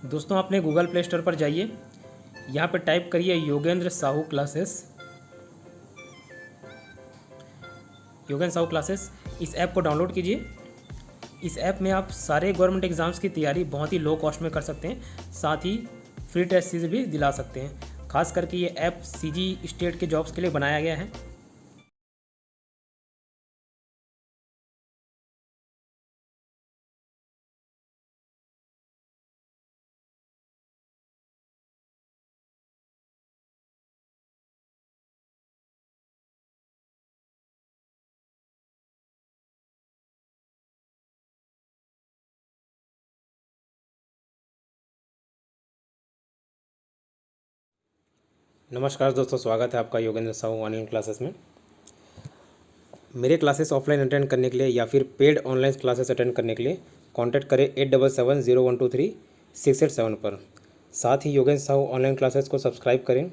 दोस्तों अपने Google play store पर जाइए, यहाँ पर टाइप करिए योगेंद्र साहू क्लासेस। योगेंद्र साहू क्लासेस, इस ऐप को डाउनलोड कीजिए। इस ऐप में आप सारे गवर्नमेंट एग्ज़ाम्स की तैयारी बहुत ही लो कॉस्ट में कर सकते हैं, साथ ही फ्री टेस्ट सीरीज भी दिला सकते हैं। खास करके ये ऐप सीजी स्टेट के जॉब्स के लिए बनाया गया है। नमस्कार दोस्तों, स्वागत है आपका योगेंद्र साहू ऑनलाइन क्लासेस में। मेरे क्लासेस ऑफलाइन अटेंड करने के लिए या फिर पेड ऑनलाइन क्लासेस अटेंड करने के लिए कांटेक्ट करें 8770123687 पर। साथ ही योगेंद्र साहू ऑनलाइन क्लासेस को सब्सक्राइब करें।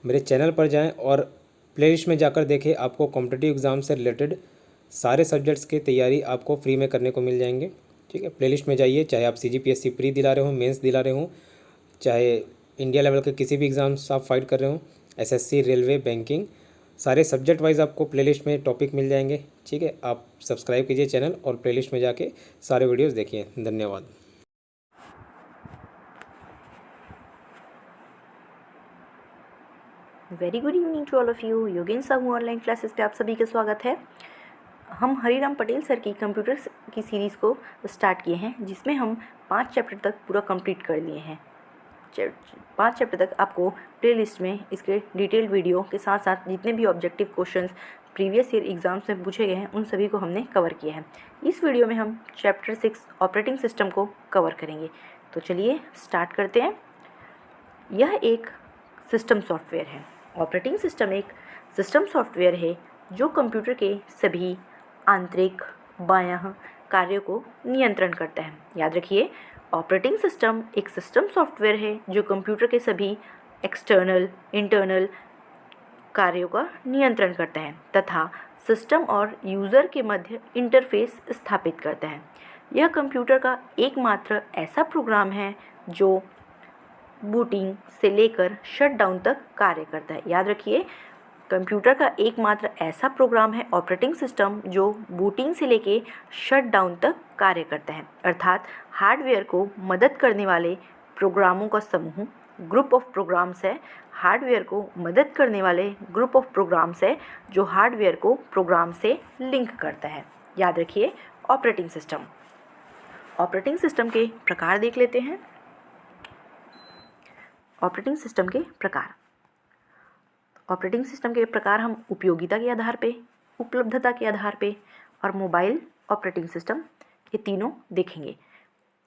मेरे चैनल पर जाएं और प्लेलिस्ट में जाकर देखें, आपको कॉम्पिटिटिव एग्ज़ाम से रिलेटेड सारे सब्जेक्ट्स की तैयारी आपको फ्री में करने को मिल जाएंगे। ठीक है, प्लेलिस्ट में जाइए, चाहे आप CGPSC प्री दिला रहे हो, मेंस दिला रहे हो, चाहे इंडिया लेवल के किसी भी एग्ज़ाम्स आप फाइट कर रहे हो, SSC, रेलवे, बैंकिंग, सारे सब्जेक्ट वाइज आपको प्लेलिस्ट में टॉपिक मिल जाएंगे। ठीक है, आप सब्सक्राइब कीजिए चैनल और प्लेलिस्ट में जाके सारे वीडियोस देखिए। धन्यवाद। Very good evening to all of you. Yogendra Sahu online classes पे आप सभी का स्वागत है। हम हरिराम पटेल सर की कंप्यूटर की सीरीज़ को स्टार्ट किए हैं, जिसमें हम 5 चैप्टर तक पूरा कंप्लीट कर लिए हैं। 5 चैप्टर तक आपको प्लेलिस्ट में इसके डिटेल्ड वीडियो के साथ साथ जितने भी objective questions previous year exams में पूछे गए हैं उन सभी को हमने कवर किया है। इस वीडियो में हम चैप्टर 6 ऑपरेटिंग सिस्टम को कवर करेंगे। तो चलिए स्टार्ट करते हैं। यह एक सिस्टम सॉफ्टवेयर है। ऑपरेटिंग सिस्टम एक सिस्टम सॉफ्टवेयर है जो कंप्यूटर के सभी आंतरिक बाह्य कार्यों को नियंत्रण करता है। याद रखिए, ऑपरेटिंग सिस्टम एक सिस्टम सॉफ्टवेयर है जो कंप्यूटर के सभी एक्सटर्नल इंटरनल कार्यों का नियंत्रण करता है तथा सिस्टम और यूज़र के मध्य इंटरफेस स्थापित करता है। यह कंप्यूटर का एकमात्र ऐसा प्रोग्राम है जो बूटिंग से लेकर शटडाउन तक कार्य करता है। याद रखिए, कंप्यूटर का एकमात्र ऐसा प्रोग्राम है ऑपरेटिंग सिस्टम जो बूटिंग से लेकर शटडाउन तक कार्य करता है, अर्थात हार्डवेयर को मदद करने वाले प्रोग्रामों का समूह ग्रुप ऑफ प्रोग्राम्स है। हार्डवेयर को मदद करने वाले ग्रुप ऑफ प्रोग्राम्स है जो हार्डवेयर को प्रोग्राम से लिंक करता है। याद रखिए, ऑपरेटिंग सिस्टम। ऑपरेटिंग सिस्टम के प्रकार देख लेते हैं। ऑपरेटिंग सिस्टम के प्रकार। ऑपरेटिंग सिस्टम के प्रकार हम उपयोगिता के आधार पे, उपलब्धता के आधार पे और मोबाइल ऑपरेटिंग सिस्टम, ये तीनों देखेंगे।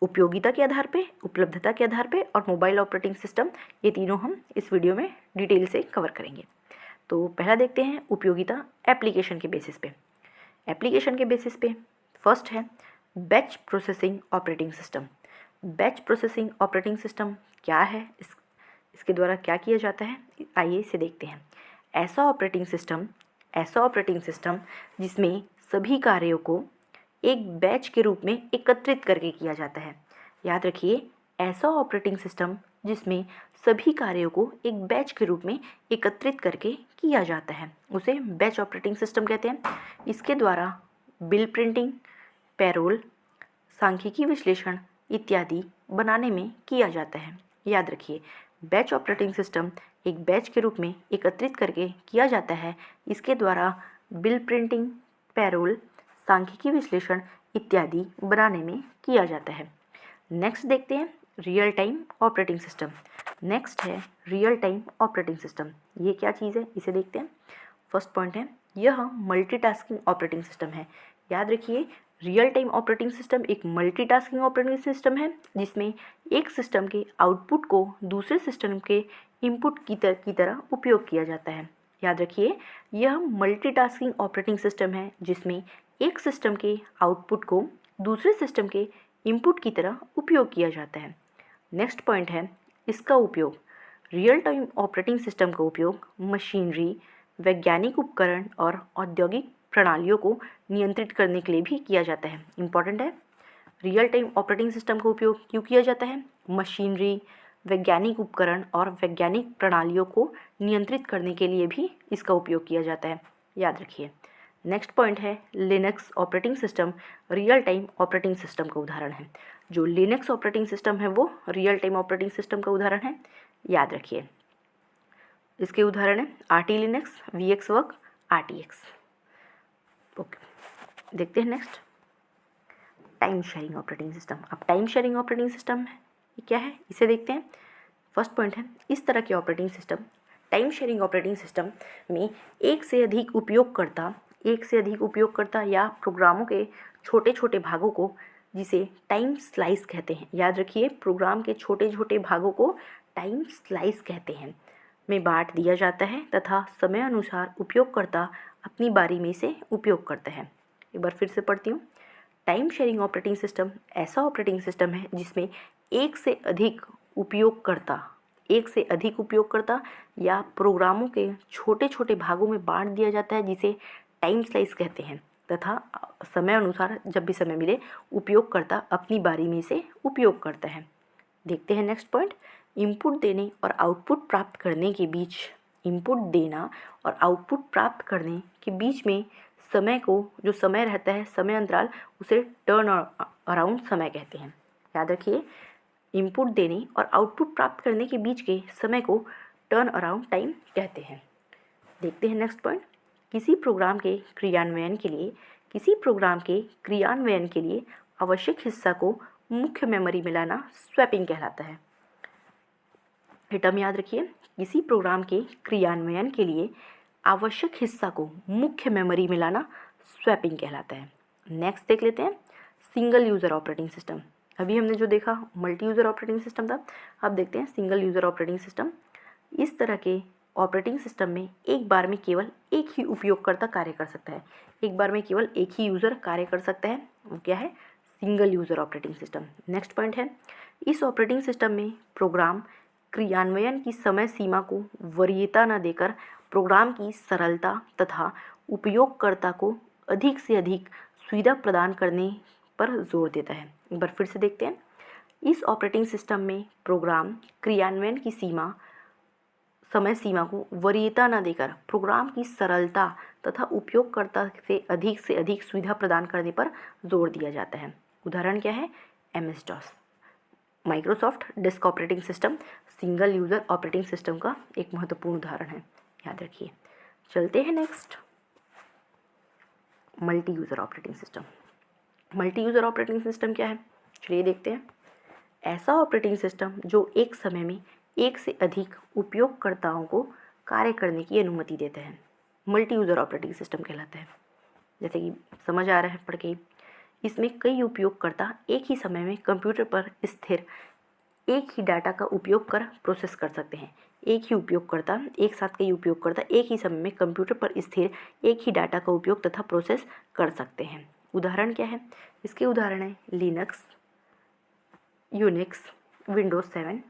उपयोगिता के आधार पे, उपलब्धता के आधार पे और मोबाइल ऑपरेटिंग सिस्टम, ये तीनों हम इस वीडियो में डिटेल से कवर करेंगे। तो पहला देखते हैं उपयोगिता एप्लीकेशन के बेसिस पे। एप्लीकेशन के बेसिस पे फर्स्ट है batch processing operating system. Batch processing operating system क्या है, इसके द्वारा क्या किया जाता है, आइए इसे देखते हैं। ऐसा ऑपरेटिंग सिस्टम जिसमें सभी कार्यों को एक बैच के रूप में एकत्रित करके किया जाता है। याद रखिए, ऐसा ऑपरेटिंग सिस्टम जिसमें सभी कार्यों को एक बैच के रूप में एकत्रित करके किया जाता है उसे बैच ऑपरेटिंग सिस्टम कहते हैं। इसके द्वारा बिल प्रिंटिंग, पैरोल, सांख्यिकी विश्लेषण इत्यादि बनाने में किया जाता है। याद रखिए, बैच ऑपरेटिंग सिस्टम एक बैच के रूप में एकत्रित करके किया जाता है। इसके द्वारा बिल प्रिंटिंग, पैरोल, सांख्यिकी विश्लेषण इत्यादि बनाने में किया जाता है। नेक्स्ट देखते हैं real time operating system. Next है रियल टाइम ऑपरेटिंग सिस्टम। ये क्या चीज़ है, इसे देखते हैं। फर्स्ट पॉइंट है, यह मल्टीटास्किंग ऑपरेटिंग सिस्टम है। याद रखिए, रियल टाइम ऑपरेटिंग सिस्टम एक मल्टीटास्किंग ऑपरेटिंग सिस्टम है जिसमें एक सिस्टम के आउटपुट को दूसरे सिस्टम के इनपुट की तरह उपयोग किया जाता है। याद रखिए, यह मल्टीटास्किंग ऑपरेटिंग सिस्टम है जिसमें एक सिस्टम के आउटपुट को दूसरे सिस्टम के इनपुट की तरह उपयोग किया जाता है। नेक्स्ट पॉइंट है इसका उपयोग। रियल टाइम ऑपरेटिंग सिस्टम का उपयोग मशीनरी, वैज्ञानिक उपकरण और औद्योगिक प्रणालियों को नियंत्रित करने के लिए भी किया जाता है। इम्पॉर्टेंट है, रियल टाइम ऑपरेटिंग सिस्टम का उपयोग क्यों किया जाता है? मशीनरी, वैज्ञानिक उपकरण और वैज्ञानिक प्रणालियों को नियंत्रित करने के लिए भी इसका उपयोग किया जाता है, याद रखिए। नेक्स्ट पॉइंट है Linux operating system real time operating system का उदाहरण है। जो लिनक्स ऑपरेटिंग सिस्टम है वो रियल टाइम ऑपरेटिंग सिस्टम का उदाहरण है, याद रखिए। इसके उदाहरण है RT Linux, VxWorks, RTX। Okay, देखते हैं next time sharing operating system. अब टाइम शेयरिंग ऑपरेटिंग सिस्टम है ये क्या है, इसे देखते हैं। फर्स्ट पॉइंट है इस तरह के operating system, time sharing operating system में एक से अधिक उपयोगकर्ता या प्रोग्रामों के छोटे छोटे भागों को, जिसे टाइम स्लाइस कहते हैं, याद रखिए, प्रोग्राम के छोटे छोटे भागों को टाइम स्लाइस कहते हैं, में बांट दिया जाता है तथा समय अनुसार उपयोगकर्ता अपनी बारी में से उपयोग करते हैं। एक बार फिर से पढ़ती हूँ। टाइम शेयरिंग ऑपरेटिंग सिस्टम ऐसा ऑपरेटिंग सिस्टम है जिसमें एक से अधिक उपयोगकर्ता या प्रोग्रामों के छोटे छोटे भागों में बांट दिया जाता है, जिसे टाइम स्लाइस कहते हैं, तथा समय अनुसार जब भी समय मिले उपयोगकर्ता अपनी बारी में से उपयोग करता है। देखते हैं नेक्स्ट पॉइंट, इनपुट देने और आउटपुट प्राप्त करने के बीच में समय को, जो समय रहता है, समय अंतराल, उसे टर्न अराउंड समय कहते हैं। याद रखिए, इनपुट देने और आउटपुट प्राप्त करने के बीच के समय को टर्न अराउंड टाइम कहते हैं। देखते हैं नेक्स्ट पॉइंट, किसी प्रोग्राम के क्रियान्वयन के लिए आवश्यक हिस्सा को मुख्य मेमोरी में लाना स्वैपिंग कहलाता है। टर्म याद रखिए, किसी प्रोग्राम के क्रियान्वयन के लिए आवश्यक हिस्सा को मुख्य मेमोरी में लाना स्वैपिंग कहलाता है। नेक्स्ट देख लेते हैं सिंगल यूज़र ऑपरेटिंग सिस्टम। अभी हमने जो देखा मल्टी यूज़र ऑपरेटिंग सिस्टम था, अब देखते हैं सिंगल यूज़र ऑपरेटिंग सिस्टम। इस तरह के ऑपरेटिंग सिस्टम में एक बार में केवल एक ही उपयोगकर्ता कार्य कर सकता है, एक बार में केवल एक ही यूज़र कार्य कर सकता है, वो क्या है? Single user operating system. Next point है, इस ऑपरेटिंग सिस्टम में प्रोग्राम क्रियान्वयन की समय सीमा को वरीयता न देकर प्रोग्राम की सरलता तथा उपयोगकर्ता को अधिक से अधिक सुविधा प्रदान करने पर जोर देता है। एक बार फिर से देखते हैं, इस ऑपरेटिंग सिस्टम में प्रोग्राम क्रियान्वयन की समय सीमा को वरीयता न देकर प्रोग्राम की सरलता तथा उपयोगकर्ता से अधिक सुविधा प्रदान करने पर जोर दिया जाता है। उदाहरण क्या है? MS-DOS, Microsoft disk operating system single user operating system का एक महत्वपूर्ण उदाहरण है, याद रखिए। चलते हैं next multi user operating system. Multi user operating system क्या है, चलिए देखते हैं। ऐसा ऑपरेटिंग सिस्टम जो एक समय में एक से अधिक उपयोगकर्ताओं को कार्य करने की अनुमति देता है, मल्टी यूज़र ऑपरेटिंग सिस्टम कहलाता है। जैसे कि समझ आ रहा है पढ़ के, इसमें कई उपयोगकर्ता एक ही समय में कंप्यूटर पर स्थिर एक ही डाटा का उपयोग कर प्रोसेस कर सकते हैं। एक साथ कई उपयोगकर्ता एक ही समय में कंप्यूटर पर स्थिर एक ही डाटा का उपयोग तथा प्रोसेस कर सकते हैं। उदाहरण क्या है? इसके उदाहरण है लिनक्स, यूनिक्स, विंडोज़ 7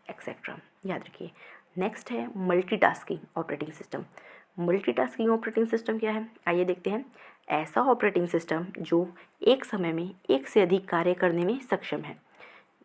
एक्सेट्रा, याद रखिए। नेक्स्ट है multitasking operating system. Multitasking operating system क्या है, आइए देखते हैं। ऐसा ऑपरेटिंग सिस्टम जो एक समय में एक से अधिक कार्य करने में सक्षम है।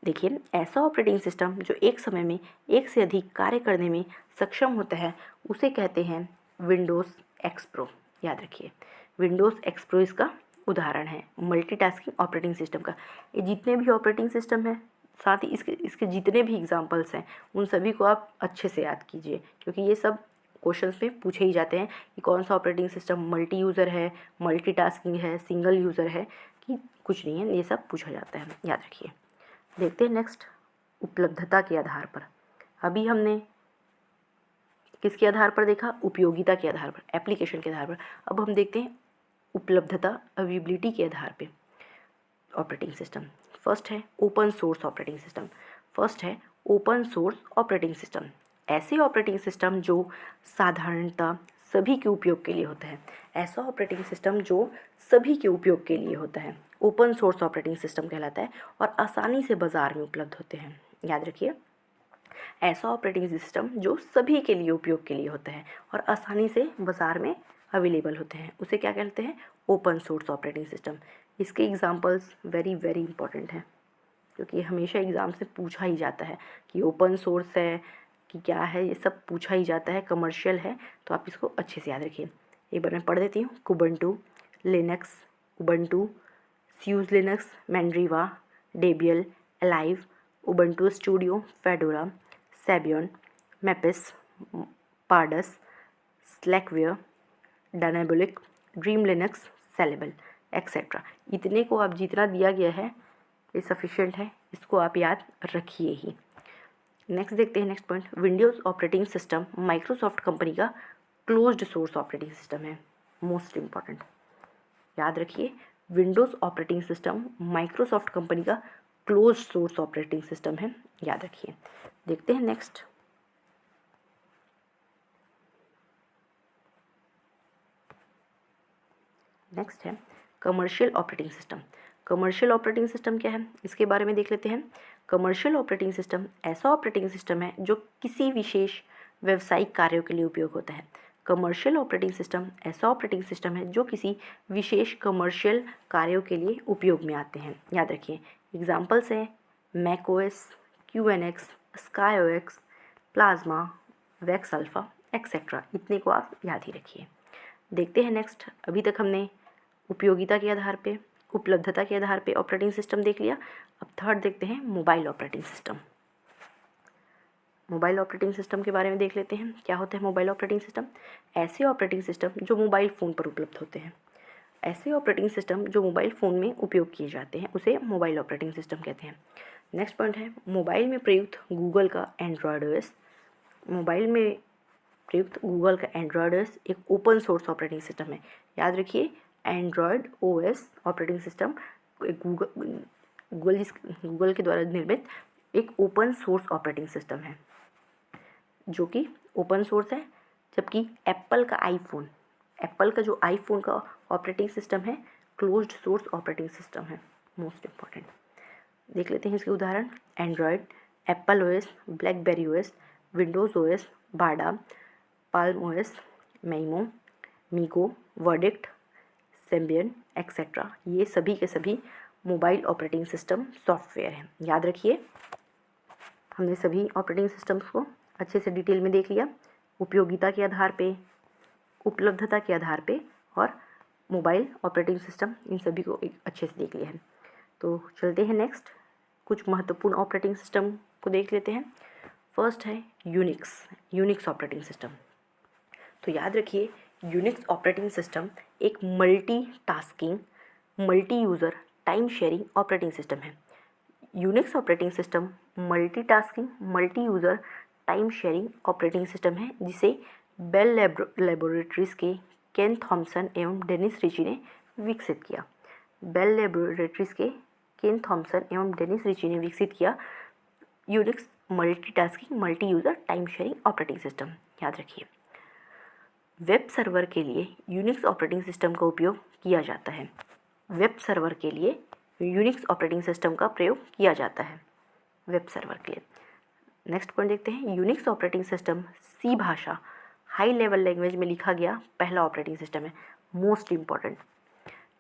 देखिए, ऐसा ऑपरेटिंग सिस्टम जो एक समय में एक से अधिक कार्य करने में सक्षम होता है, उसे कहते हैं विंडोज़ एक्सप्रो, याद रखिए। विंडोज़ एक्सप्रो इसका उदाहरण है मल्टीटास्किंग ऑपरेटिंग सिस्टम का। ये जितने भी ऑपरेटिंग सिस्टम है, साथ ही इसके जितने भी एग्जांपल्स हैं, उन सभी को आप अच्छे से याद कीजिए, क्योंकि ये सब क्वेश्चंस में पूछे ही जाते हैं कि कौन सा ऑपरेटिंग सिस्टम मल्टी यूज़र है, मल्टीटास्किंग है, सिंगल यूज़र है, कि कुछ नहीं है, ये सब पूछा जाता है, याद रखिए। देखते हैं नेक्स्ट उपलब्धता के आधार पर। अभी हमने किसके आधार पर देखा? उपयोगिता के आधार पर, एप्लीकेशन के आधार पर। अब हम देखते हैं उपलब्धता, अवेलेबिलिटी के आधार पे ऑपरेटिंग सिस्टम। फर्स्ट है ओपन सोर्स ऑपरेटिंग सिस्टम। ऐसे ऑपरेटिंग सिस्टम जो साधारणतः सभी के उपयोग के लिए होता है। ऐसा ऑपरेटिंग सिस्टम जो सभी के उपयोग के लिए होता है ओपन सोर्स ऑपरेटिंग सिस्टम कहलाता है और आसानी से बाज़ार में उपलब्ध होते हैं, याद रखिए। ऐसा ऑपरेटिंग सिस्टम जो सभी के लिए उपयोग के लिए होता है और आसानी से बाज़ार में अवेलेबल होते हैं, उसे क्या कहते हैं? Open source operating system. इसके एग्जांपल्स वेरी वेरी इंपॉर्टेंट हैं, क्योंकि हमेशा एग्ज़ाम से पूछा ही जाता है कि ओपन सोर्स है कि क्या है, ये सब पूछा ही जाता है, कमर्शियल है, तो आप इसको अच्छे से याद रखिए। एक बार मैं पढ़ देती हूँ। Kubuntu, Linux, Ubuntu, SUSE Linux, Mandriva, Debian, alive, Ubuntu Studio, Fedora, Sabayon, MEPIS, Pardus, Slackware, Dynebolic, Dream Linux, सेलेबल एक्सेट्रा। इतने को आप जितना दिया गया है ये सफिशिएंट है, इसको आप याद रखिए ही। नेक्स्ट देखते हैं next point. Windows operating system Microsoft company का क्लोज्ड सोर्स ऑपरेटिंग सिस्टम है, मोस्ट इम्पॉर्टेंट, याद रखिए। Windows operating system Microsoft company का क्लोज्ड सोर्स ऑपरेटिंग सिस्टम है, याद रखिए। देखते हैं नेक्स्ट। नेक्स्ट है commercial operating system. Commercial operating system क्या है, इसके बारे में देख लेते हैं। कमर्शियल ऑपरेटिंग सिस्टम ऐसा ऑपरेटिंग सिस्टम है जो किसी विशेष व्यावसायिक कार्यों के लिए उपयोग होता है। कमर्शियल ऑपरेटिंग सिस्टम ऐसा ऑपरेटिंग सिस्टम है जो किसी विशेष कमर्शियल कार्यों के लिए उपयोग में आते हैं, याद रखिए। एग्जाम्पल्स हैं Mac OS, QNX, sky OS, plasma, VAX alpha etcetera. इतने को आप याद ही रखिए। देखते हैं नेक्स्ट। अभी तक हमने उपयोगिता के आधार पे, उपलब्धता के आधार पे ऑपरेटिंग सिस्टम देख लिया। अब थर्ड देखते हैं mobile operating system. Mobile operating system के बारे में देख लेते हैं। क्या होता है मोबाइल ऑपरेटिंग सिस्टम? ऐसे ऑपरेटिंग सिस्टम जो मोबाइल फ़ोन पर उपलब्ध होते हैं। ऐसे ऑपरेटिंग सिस्टम जो मोबाइल फ़ोन में उपयोग किए जाते हैं उसे मोबाइल ऑपरेटिंग सिस्टम कहते हैं। नेक्स्ट पॉइंट है मोबाइल में प्रयुक्त गूगल का एंड्रॉयड OS। मोबाइल में प्रयुक्त गूगल का एंड्रॉयड OS एक ओपन सोर्स ऑपरेटिंग सिस्टम है, याद रखिए। Android OS operating system Google के द्वारा निर्मित एक ओपन सोर्स ऑपरेटिंग सिस्टम है, जो कि ओपन सोर्स है। जबकि एप्पल का जो आईफोन का ऑपरेटिंग सिस्टम है क्लोज्ड सोर्स ऑपरेटिंग सिस्टम है, मोस्ट इम्पॉर्टेंट। देख लेते हैं इसके उदाहरण। Android, Apple OS, BlackBerry OS, Windows OS, Bada, Palm OS, Maemo, MeeGo, वर्डिक्ट, सेम्बियन एक्सेट्रा। ये सभी के सभी मोबाइल ऑपरेटिंग सिस्टम सॉफ्टवेयर हैं, याद रखिए। हमने सभी ऑपरेटिंग सिस्टम्स को अच्छे से डिटेल में देख लिया, उपयोगिता के आधार पे, उपलब्धता के आधार पे और मोबाइल ऑपरेटिंग सिस्टम, इन सभी को एक अच्छे से देख लिया है। तो चलते हैं नेक्स्ट, कुछ महत्वपूर्ण ऑपरेटिंग सिस्टम को देख लेते हैं। फर्स्ट है यूनिक्स ऑपरेटिंग सिस्टम। तो याद रखिए यूनिक्स ऑपरेटिंग सिस्टम एक multitasking, multi user, time sharing operating system है। Unix operating system multitasking, multi user, time sharing operating system है, जिसे बेल लैबोरेटरीज़ के केन थॉमसन एवं डेनिस रिची ने विकसित किया। बेल लैबोरेटरीज़ के केन थॉमसन एवं डेनिस रिची ने विकसित किया Unix multitasking, multi user, time sharing operating system, याद रखिए। वेब सर्वर के लिए यूनिक्स ऑपरेटिंग सिस्टम का उपयोग किया जाता है। वेब सर्वर के लिए यूनिक्स ऑपरेटिंग सिस्टम का प्रयोग किया जाता है, वेब सर्वर के लिए। नेक्स्ट पॉइंट देखते हैं। यूनिक्स ऑपरेटिंग सिस्टम C भाषा, हाई लेवल लैंग्वेज में लिखा गया पहला ऑपरेटिंग सिस्टम है, most important.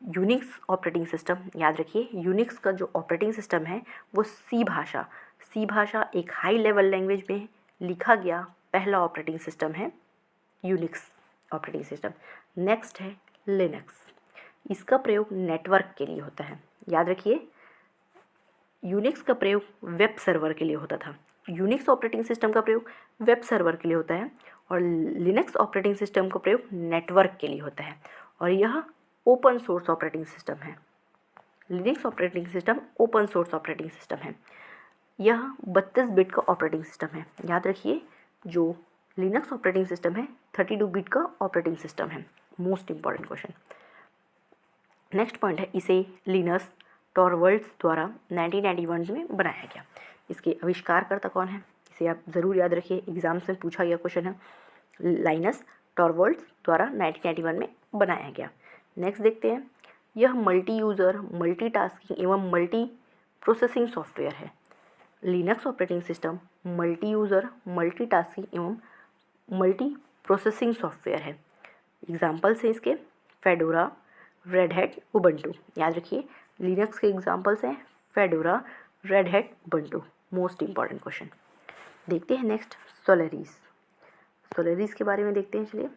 Unix operating system, याद रखिए यूनिक्स का जो ऑपरेटिंग सिस्टम है वो C भाषा एक हाई लेवल लैंग्वेज में लिखा गया पहला ऑपरेटिंग सिस्टम है, यूनिक्स ऑपरेटिंग सिस्टम। नेक्स्ट है लिनक्स। इसका प्रयोग नेटवर्क के लिए होता है, याद रखिए। यूनिक्स का प्रयोग वेब सर्वर के लिए होता था। यूनिक्स ऑपरेटिंग सिस्टम का प्रयोग वेब सर्वर के लिए होता है और लिनक्स ऑपरेटिंग सिस्टम का प्रयोग नेटवर्क के लिए होता है, और यह ओपन सोर्स ऑपरेटिंग सिस्टम है। Linux operating system open source operating system है। यह 32 बिट का ऑपरेटिंग सिस्टम है, याद रखिए। जो लिनक्स ऑपरेटिंग सिस्टम है 32 बिट का ऑपरेटिंग सिस्टम है, most important question. Next point है, इसे लिनस टॉरवल्ड्स द्वारा 1991 में बनाया गया। इसके आविष्कारकर्ता कौन है, इसे आप ज़रूर याद रखिए, एग्जाम्स में पूछा गया क्वेश्चन है। लाइनस टॉरवल्ड्स द्वारा 1991 में बनाया गया। नेक्स्ट देखते हैं। यह मल्टी यूज़र, मल्टीटास्किंग एवं मल्टी प्रोसेसिंग सॉफ्टवेयर है। Linux operating system multi user, multitasking एवं मल्टी प्रोसेसिंग सॉफ्टवेयर है। एग्जाम्पल्स हैं इसके फेडोरा, रेड हैट, उबंटू। याद रखिए लिनक्स के एग्जांपल्स हैं fedora, red hat, Ubuntu. Most important question. देखते हैं नेक्स्ट सोलारिस। सोलारिस के बारे में देखते हैं। चलिए,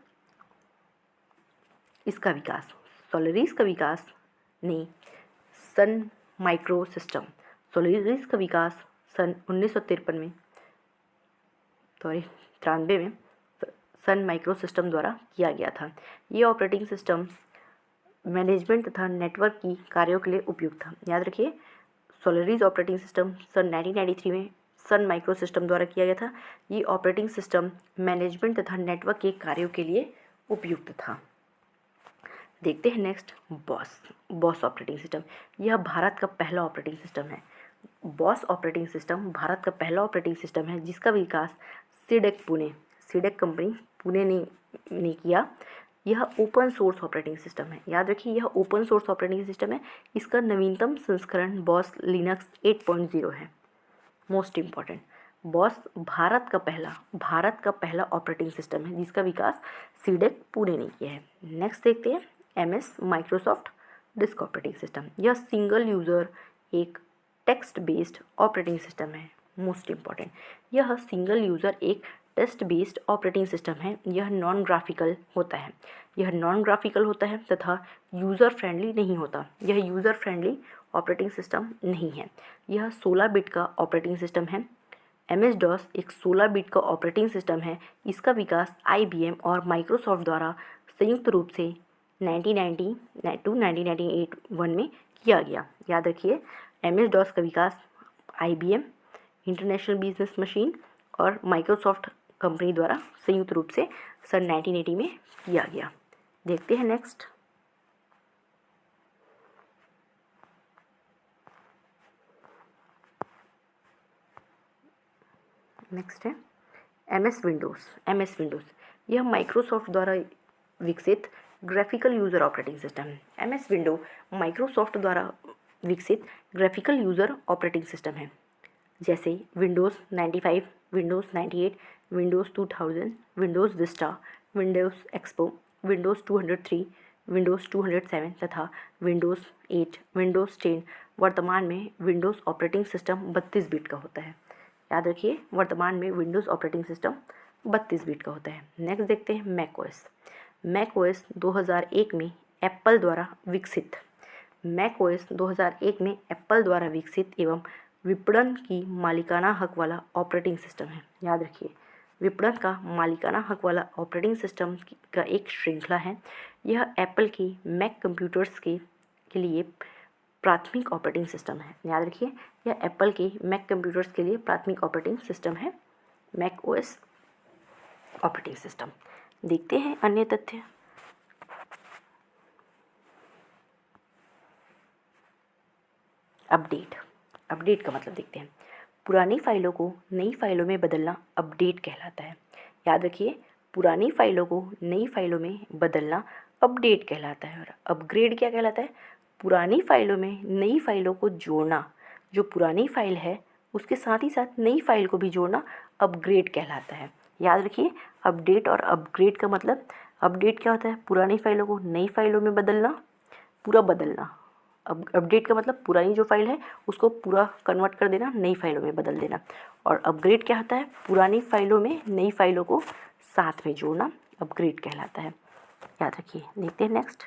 इसका विकास, सोलारिस का विकास ने सन माइक्रो सिस्टम, सोलारिस का विकास सन 1953 में 93 में सन माइक्रो सिस्टम द्वारा किया गया था। ये ऑपरेटिंग सिस्टम मैनेजमेंट तथा नेटवर्क की कार्यों के लिए उपयुक्त था। याद रखिए सोलारिस ऑपरेटिंग सिस्टम सन 1993 में सन माइक्रो सिस्टम द्वारा किया गया था। ये ऑपरेटिंग सिस्टम मैनेजमेंट तथा नेटवर्क के कार्यों के लिए उपयुक्त था। देखते हैं नेक्स्ट बॉस ऑपरेटिंग सिस्टम। यह भारत का पहला ऑपरेटिंग सिस्टम है। बॉस ऑपरेटिंग सिस्टम भारत का पहला ऑपरेटिंग सिस्टम है जिसका विकास सीडेक कंपनी पुणे ने किया। यह ओपन सोर्स ऑपरेटिंग सिस्टम है। याद रखिए यह ओपन सोर्स ऑपरेटिंग सिस्टम है। इसका नवीनतम संस्करण बॉस लिनक्स 8.0 है। मोस्ट इम्पॉर्टेंट, बॉस भारत का पहला ऑपरेटिंग सिस्टम है जिसका विकास सीडेक पुणे ने किया है। नेक्स्ट देखते हैं MS Microsoft disk operating system. यह सिंगल यूज़र एक टेक्स्ट बेस्ड ऑपरेटिंग सिस्टम है। मोस्ट इम्पॉर्टेंट, यह सिंगल यूज़र एक टेक्स्ट बेस्ड ऑपरेटिंग सिस्टम है। यह नॉन ग्राफिकल होता है तथा यूज़र फ्रेंडली नहीं होता। यह यूज़र फ्रेंडली ऑपरेटिंग सिस्टम नहीं है। यह 16 बिट का ऑपरेटिंग सिस्टम है। MS DOS एक 16 बिट का ऑपरेटिंग सिस्टम है। इसका विकास IBM और माइक्रोसॉफ्ट द्वारा संयुक्त रूप से 1991 में किया गया। याद रखिए MS DOS का विकास IBM इंटरनेशनल बिजनेस मशीन और माइक्रोसॉफ्ट कंपनी द्वारा संयुक्त रूप से सन 1980 में किया गया। देखते हैं नेक्स्ट है MS विंडोज़। यह माइक्रोसॉफ्ट द्वारा विकसित ग्राफिकल यूज़र ऑपरेटिंग सिस्टम है। MS विंडो माइक्रोसॉफ्ट द्वारा विकसित ग्राफिकल यूज़र ऑपरेटिंग सिस्टम है, जैसे Windows 95, Windows 98, Windows 2000, Windows Vista, Windows expo, Windows 203, Windows 207 तथा विंडोज़ 8, विंडोज़ 10। वर्तमान में विंडोज़ ऑपरेटिंग सिस्टम 32 बिट का होता है। याद रखिए वर्तमान में विंडोज़ ऑपरेटिंग सिस्टम 32 बिट का होता है। नेक्स्ट देखते हैं मैक ओएस 2001 में एप्पल द्वारा विकसित एवं विपणन की मालिकाना हक वाला ऑपरेटिंग सिस्टम है। याद रखिए विपणन का मालिकाना हक वाला ऑपरेटिंग सिस्टम का एक श्रृंखला है। यह एप्पल की मैक कंप्यूटर्स के लिए प्राथमिक ऑपरेटिंग सिस्टम है। याद रखिए यह एप्पल के मैक कंप्यूटर्स के लिए प्राथमिक ऑपरेटिंग सिस्टम है, मैक ओएस ऑपरेटिंग सिस्टम। देखते हैं अन्य तथ्य। अपडेट का मतलब देखते हैं। पुरानी फाइलों को नई फाइलों में बदलना अपडेट कहलाता है। याद रखिए पुरानी फाइलों को नई फाइलों में बदलना अपडेट कहलाता है। और अपग्रेड क्या कहलाता है? पुरानी फाइलों में नई फाइलों को जोड़ना, जो पुरानी फाइल है उसके साथ ही साथ नई फाइल को भी जोड़ना अपग्रेड कहलाता है। याद रखिए अपडेट और अपग्रेड का मतलब, अपडेट क्या होता है? पुरानी फाइलों को नई फाइलों में बदलना, पूरा बदलना। अपडेट का मतलब पुरानी जो फाइल है उसको पूरा कन्वर्ट कर देना, नई फाइलों में बदल देना। और अपग्रेड क्या होता है? पुरानी फाइलों में नई फाइलों को साथ में जोड़ना अपग्रेड कहलाता है। याद रखिए। देखते हैं नेक्स्ट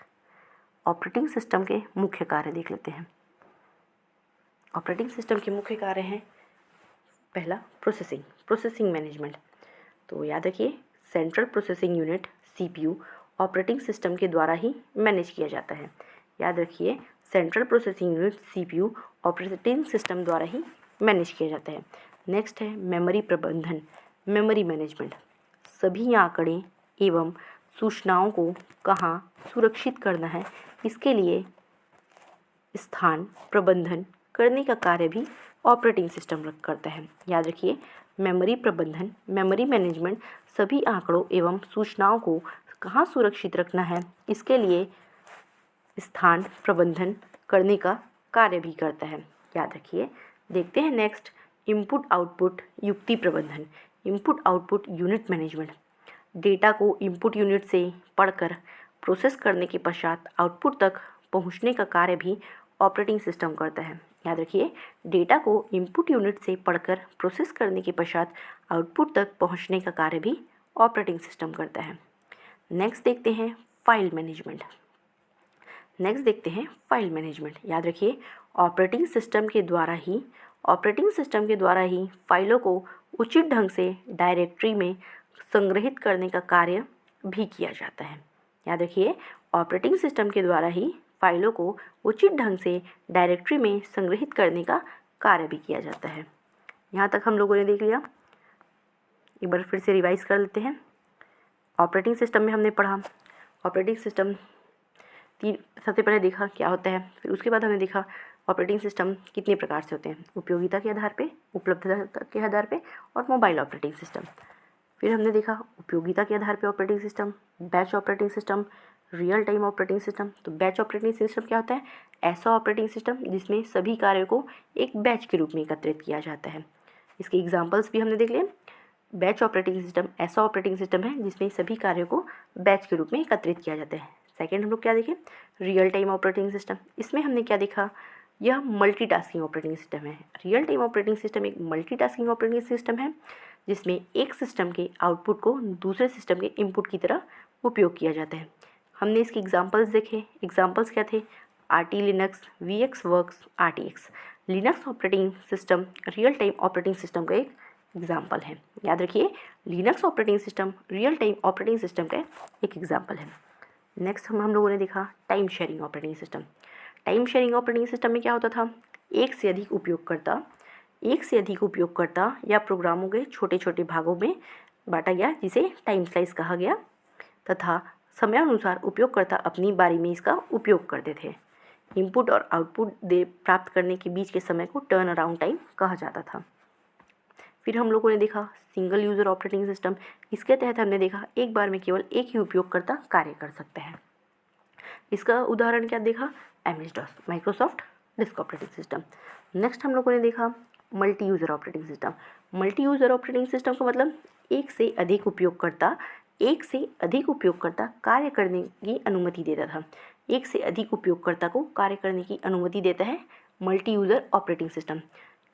ऑपरेटिंग सिस्टम के मुख्य कार्य देख लेते हैं। ऑपरेटिंग सिस्टम के मुख्य कार्य हैं, पहला प्रोसेसिंग मैनेजमेंट। तो याद रखिए central processing unit CPU operating system के द्वारा ही मैनेज किया जाता है। याद रखिए central processing unit CPU operating system द्वारा ही मैनेज किया जाता है। नेक्स्ट है मेमोरी प्रबंधन, मेमोरी मैनेजमेंट। सभी आंकड़े एवं सूचनाओं को कहाँ सुरक्षित करना है, इसके लिए स्थान प्रबंधन करने का कार्य भी ऑपरेटिंग सिस्टम करता है। याद रखिए मेमोरी प्रबंधन, मेमोरी मैनेजमेंट सभी आंकड़ों एवं सूचनाओं को कहाँ सुरक्षित रखना है, इसके लिए स्थान प्रबंधन करने का कार्य भी करता है। याद रखिए। देखते हैं नेक्स्ट इनपुट आउटपुट युक्ति प्रबंधन, input output unit management. Data को इनपुट यूनिट से पढ़कर प्रोसेस करने के पश्चात आउटपुट तक पहुंचने का कार्य भी ऑपरेटिंग सिस्टम करता है। याद रखिए, डेटा को इनपुट यूनिट से पढ़कर प्रोसेस करने के पश्चात आउटपुट तक पहुंचने का कार्य भी ऑपरेटिंग सिस्टम करता है। नेक्स्ट देखते हैं फाइल मैनेजमेंट। याद रखिए, ऑपरेटिंग सिस्टम के द्वारा ही फाइलों को उचित ढंग से डायरेक्टरी में संग्रहित करने का कार्य भी किया जाता है। याद रखिए, ऑपरेटिंग सिस्टम के द्वारा ही फाइलों को उचित ढंग से डायरेक्टरी में संग्रहित करने का कार्य भी किया जाता है। यहाँ तक हम लोगों ने देख लिया। एक बार फिर से रिवाइज कर लेते हैं। ऑपरेटिंग सिस्टम में हमने पढ़ा ऑपरेटिंग सिस्टम सबसे पहले देखा क्या होता है, फिर उसके बाद हमने देखा ऑपरेटिंग सिस्टम कितने प्रकार से होते हैं, उपयोगिता के आधार पे, उपलब्धता के आधार पे और मोबाइल ऑपरेटिंग सिस्टम। फिर हमने देखा उपयोगिता के आधार पे operating system, batch operating system, real time operating system. तो बैच ऑपरेटिंग सिस्टम क्या होता है? ऐसा ऑपरेटिंग सिस्टम जिसमें सभी कार्यों को एक बैच के रूप में एकत्रित किया जाता है। इसके एग्जाम्पल्स भी हमने देख लिए। बैच ऑपरेटिंग सिस्टम ऐसा ऑपरेटिंग सिस्टम है जिसमें सभी कार्यों को बैच के रूप में एकत्रित किया जाता है। सेकेंड हम लोग क्या देखें? Real time operating system. इसमें हमने क्या देखा? यह मल्टीटास्किंग ऑपरेटिंग सिस्टम है। रियल टाइम ऑपरेटिंग सिस्टम एक मल्टीटास्किंग ऑपरेटिंग सिस्टम है जिसमें एक सिस्टम के आउटपुट को दूसरे सिस्टम के इनपुट की तरह उपयोग किया जाता है। हमने इसके एग्जांपल्स देखे। एग्जांपल्स क्या थे? RT Linux, VX works, RTX. Linux operating system real time operating system का एक एग्जाम्पल है। याद रखिए, Linux operating system real time operating system का एक एग्जाम्पल है। नेक्स्ट हम लोगों ने देखा time sharing operating system. Time sharing operating system में क्या होता था? एक से अधिक उपयोगकर्ता या प्रोग्रामों के छोटे छोटे भागों में बांटा गया, जिसे टाइम स्लाइस कहा गया, तथा समयानुसार उपयोगकर्ता अपनी बारी में इसका उपयोग करते थे। इनपुट और आउटपुट प्राप्त करने के बीच के समय को टर्न अराउंड टाइम कहा जाता था। फिर हम लोगों ने देखा सिंगल यूज़र ऑपरेटिंग सिस्टम। इसके तहत हमने देखा एक बार में केवल एक ही उपयोगकर्ता कार्य कर सकता है। इसका उदाहरण क्या देखा? MS-DOS, Microsoft disk operating system. Next हम लोगों ने देखा multi user operating system. Multi user operating system का मतलब एक से अधिक उपयोगकर्ता कार्य करने की अनुमति देता था। एक से अधिक उपयोगकर्ता को कार्य करने की अनुमति देता है मल्टी यूज़र ऑपरेटिंग सिस्टम।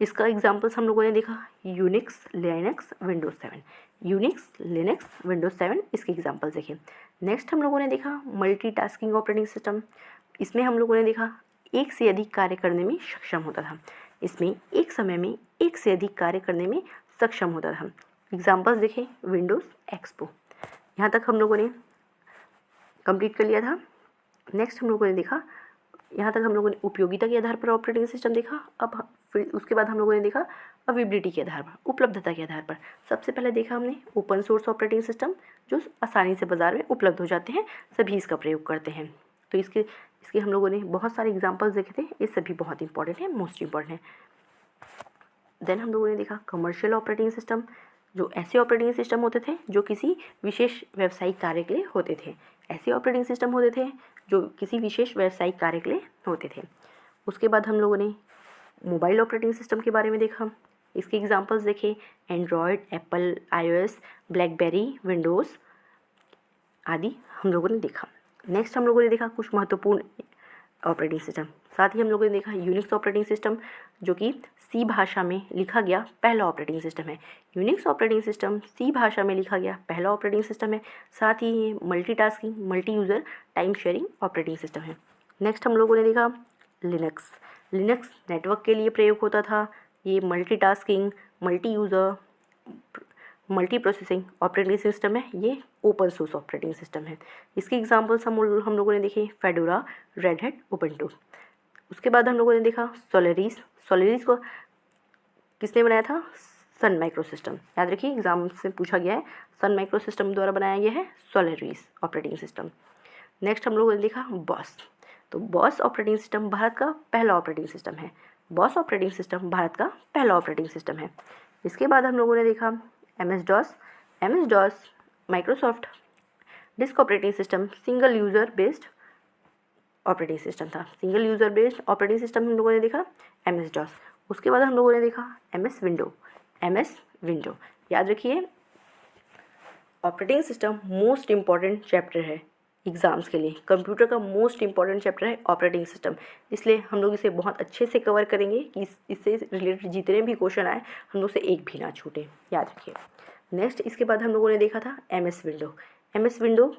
इसका एग्जाम्पल्स हम लोगों ने देखा यूनिक्स, लिनक्स, विंडोज़ 7। इसके एग्जाम्पल्स देखे। नेक्स्ट हम लोगों ने देखा मल्टीटास्किंग ऑपरेटिंग सिस्टम। इसमें हम लोगों ने देखा एक से अधिक कार्य करने में सक्षम होता था। इसमें एक समय में एक से अधिक कार्य करने में सक्षम होता था। एग्जाम्पल्स देखे विंडोज़ एक्सपो। यहाँ तक हम लोगों ने कंप्लीट कर लिया था। नेक्स्ट हम लोगों ने देखा यहाँ तक हम लोगों ने उपयोगिता के आधार पर ऑपरेटिंग सिस्टम देखा। अब फिर उसके बाद हम लोगों ने देखा अवेलेबिलिटी के आधार पर, उपलब्धता के आधार पर। सबसे पहले देखा हमने ओपन सोर्स ऑपरेटिंग सिस्टम, जो आसानी से बाजार में उपलब्ध हो जाते हैं, सभी इसका प्रयोग करते हैं। तो इसके हम लोगों ने बहुत सारे एग्जाम्पल्स देखे थे। ये सभी बहुत इंपॉर्टेंट है, मोस्ट इंपॉर्टेंट है। देन हम लोगों ने देखा कमर्शियल ऑपरेटिंग सिस्टम, जो ऐसे ऑपरेटिंग सिस्टम होते थे जो किसी विशेष व्यावसायिक कार्य के लिए होते थे। ऐसे ऑपरेटिंग सिस्टम होते थे जो किसी विशेष व्यावसायिक कार्य के लिए होते थे। उसके बाद हम लोगों ने मोबाइल ऑपरेटिंग सिस्टम के बारे में देखा। इसके एग्जांपल्स देखे Android, Apple, iOS, blackberry, Windows आदि हम लोगों ने देखा। नेक्स्ट हम लोगों ने देखा कुछ महत्वपूर्ण ऑपरेटिंग सिस्टम। साथ ही हम लोगों ने देखा यूनिक्स ऑपरेटिंग सिस्टम, जो कि C भाषा में लिखा गया पहला ऑपरेटिंग सिस्टम है। यूनिक्स ऑपरेटिंग सिस्टम C भाषा में लिखा गया पहला ऑपरेटिंग सिस्टम है। साथ ही ये multitasking, multi user, time sharing operating system है। नेक्स्ट हम लोगों ने देखा लिनक्स नेटवर्क के लिए प्रयोग होता था। ये multitasking, multi user, multi processing operating system है। ये ओपन सोर्स ऑपरेटिंग सिस्टम है। इसके एग्जांपल्स हम लोगों ने देखे फेडोरा, रेड हैट, उबुंटू। उसके बाद हम लोगों ने देखा सोलारिस को किसने बनाया था? Sun micro system. याद रखिए, एग्जाम से पूछा गया है, सन माइक्रो सिस्टम द्वारा बनाया गया है सोलारिस ऑपरेटिंग सिस्टम। नेक्स्ट हम लोगों ने देखा बॉस। तो बॉस ऑपरेटिंग सिस्टम भारत का पहला ऑपरेटिंग सिस्टम है। बॉस ऑपरेटिंग सिस्टम भारत का पहला ऑपरेटिंग सिस्टम है। इसके बाद हम लोगों ने देखा MS-DOS Microsoft disk operating system single user based operating system था। Single user based operating system हम लोगों ने देखा MS-DOS। उसके बाद हम लोगों ने देखा MS विंडो। याद रखिए, operating system most important chapter है एग्ज़ाम्स के लिए कंप्यूटर का मोस्ट इंपॉर्टेंट चैप्टर है ऑपरेटिंग सिस्टम, इसलिए हम लोग इसे बहुत अच्छे से कवर करेंगे कि इससे रिलेटेड जितने भी क्वेश्चन आए हम लोग से एक भी ना छूटे, याद रखिए। नेक्स्ट इसके बाद हम लोगों ने देखा था MS window. MS window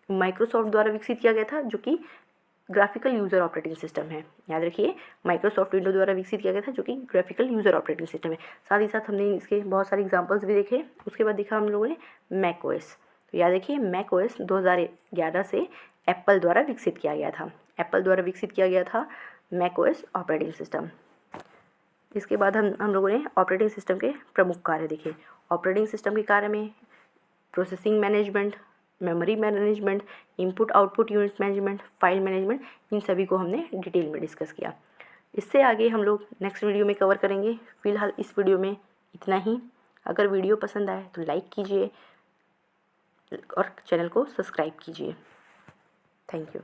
Microsoft द्वारा विकसित किया गया था, जो कि ग्राफिकल यूज़र ऑपरेटिंग सिस्टम है। याद रखिए, माइक्रोसॉफ्ट विंडो द्वारा विकसित किया गया था, जो कि ग्राफिकल यूज़र ऑपरेटिंग सिस्टम है। साथ ही साथ हमने इसके बहुत सारे एग्जांपल्स भी देखे। उसके बाद देखा हम लोगों ने मैक OS। तो याद रखिए, मैक OS 2011 से एप्पल द्वारा विकसित किया गया था। एप्पल द्वारा विकसित किया गया था मैक OS ऑपरेटिंग सिस्टम। इसके बाद हम लोगों ने ऑपरेटिंग सिस्टम के प्रमुख कार्य देखे। ऑपरेटिंग सिस्टम के कार्य में processing management, memory management, input output unit management, file management, इन सभी को हमने डिटेल में डिस्कस किया। इससे आगे हम लोग नेक्स्ट वीडियो में कवर करेंगे। फ़िलहाल इस वीडियो में इतना ही। अगर वीडियो पसंद आए तो लाइक कीजिए और चैनल को सब्सक्राइब कीजिए। Thank you.